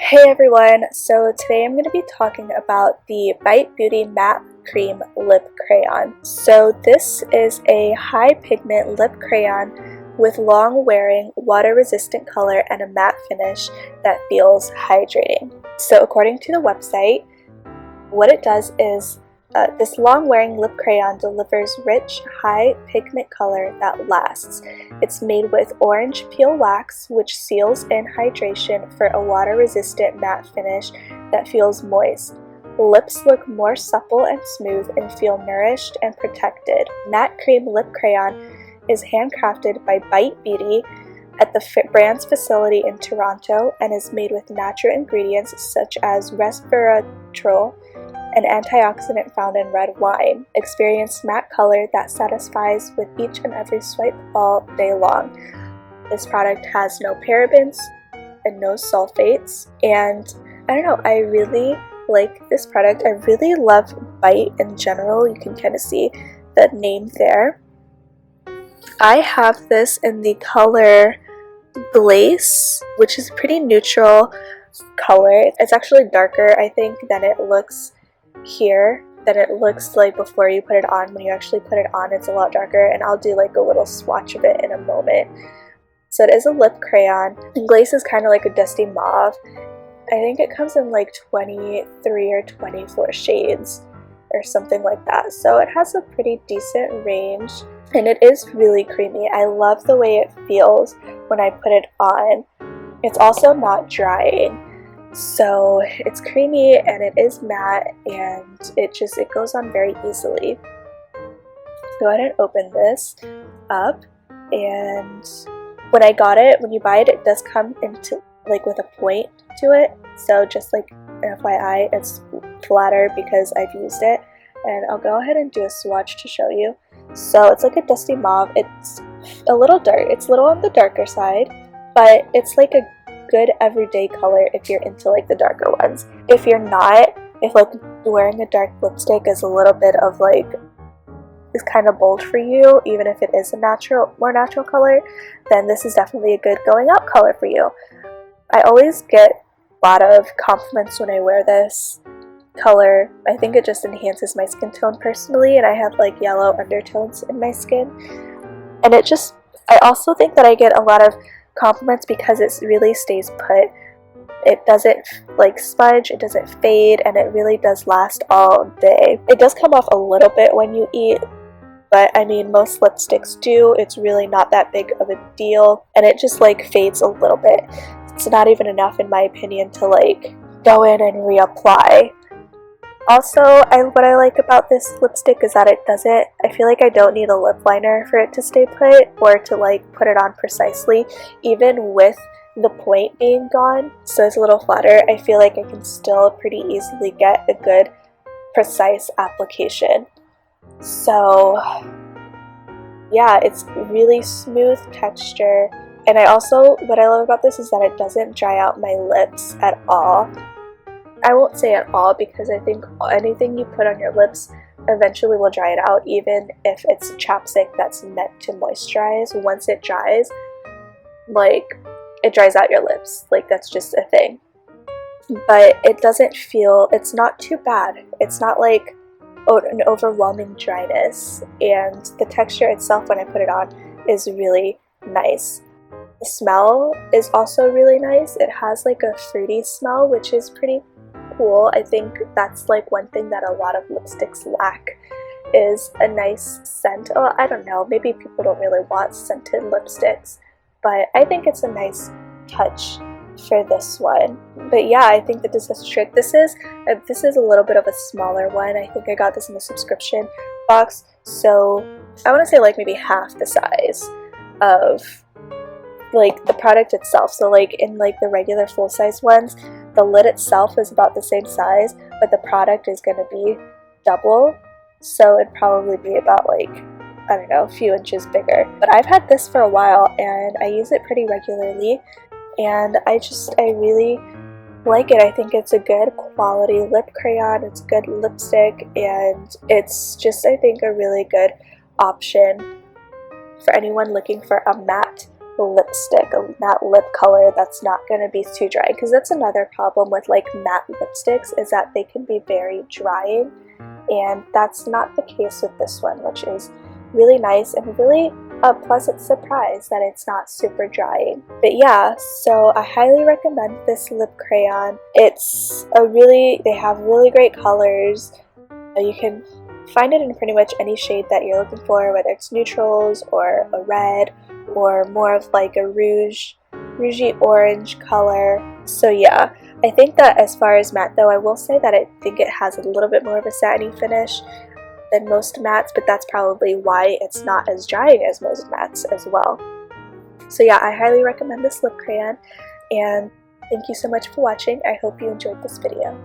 Hey everyone, so today I'm going to be talking about the Bite Beauty Matte Cream Lip Crayon. So this is a high pigment lip crayon with long wearing water resistant color and a matte finish that feels hydrating. So according to the website, what it does is this long-wearing lip crayon delivers rich, high pigment color that lasts. It's made with orange peel wax, which seals in hydration for a water-resistant matte finish that feels moist. Lips look more supple and smooth and feel nourished and protected. Matte Cream Lip Crayon is handcrafted by Bite Beauty at the brand's facility in Toronto and is made with natural ingredients such as resveratrol, an antioxidant found in red wine. Experience matte color that satisfies with each and every swipe all day long. This product has no parabens and no sulfates, and I don't know, I really like this product. I really love Bite in general. You can kind of see the name there. I have this in the color Glace, which is a pretty neutral color. It's actually darker, I think, than it looks here, than it looks like before you put it on. When you actually put it on, it's a lot darker, and I'll do like a little swatch of it in a moment. So it is a lip crayon, and Glace is kind of like a dusty mauve. I think it comes in like 23 or 24 shades or something like that, so it has a pretty decent range, and it is really creamy. I love the way it feels when I put it on. It's also not drying, so it's creamy and it is matte, and it goes on very easily. Go ahead and open this up, and when I got it, when you buy it, it does come into like with a point to it, so just like an FYI, it's flatter because I've used it, and I'll go ahead and do a swatch to show you. So it's like a dusty mauve. It's a little dark, it's a little on the darker side, but it's like a good everyday color if you're into like the darker ones. If you're not, if like wearing a dark lipstick is a little bit of like, is kind of bold for you, even if it is a more natural color, then this is definitely a good going out color for you. I always get a lot of compliments when I wear this color. I think it just enhances my skin tone personally, and I have like yellow undertones in my skin, and I also think that I get a lot of compliments because it really stays put. It doesn't like smudge, it doesn't fade, and it really does last all day. It does come off a little bit when you eat, but I mean most lipsticks do. It's really not that big of a deal, and it just like fades a little bit. It's not even enough in my opinion to like go in and reapply. Also, what I like about this lipstick is that I feel like I don't need a lip liner for it to stay put or to like put it on precisely, even with the point being gone. So it's a little flatter. I feel like I can still pretty easily get a good precise application. So yeah, it's really smooth texture, and what I love about this is that it doesn't dry out my lips at all. I won't say at all, because I think anything you put on your lips eventually will dry it out, even if it's chapstick that's meant to moisturize. Once it dries, like, it dries out your lips. Like, that's just a thing. But it doesn't feel, it's not too bad. It's not like an overwhelming dryness, and the texture itself when I put it on is really nice. The smell is also really nice. It has like a fruity smell, which is pretty cool. I think that's like one thing that a lot of lipsticks lack, is a nice scent. Oh, I don't know, maybe people don't really want scented lipsticks, but I think it's a nice touch for this one. But yeah, I think that this is a trick. This is a little bit of a smaller one. I think I got this in the subscription box, so I want to say like maybe half the size of like the product itself. So like in like the regular full-size ones, the lid itself is about the same size, but the product is going to be double, so it'd probably be about like, I don't know, a few inches bigger. But I've had this for a while, and I use it pretty regularly, and I really like it. I think it's a good quality lip crayon, it's good lipstick, and it's just, I think, a really good option for anyone looking for a matte lipstick, a matte lip color that's not going to be too dry, because that's another problem with like matte lipsticks, is that they can be very drying, and that's not the case with this one, which is really nice and really a pleasant surprise that it's not super drying. But yeah, so I highly recommend this lip crayon. They have really great colors. You can find it in pretty much any shade that you're looking for, whether it's neutrals or a red or more of like a rougey orange color. So yeah, I think that as far as matte though, I will say that I think it has a little bit more of a satiny finish than most mattes, but that's probably why it's not as drying as most mattes as well. So yeah, I highly recommend this lip crayon, and thank you so much for watching. I hope you enjoyed this video.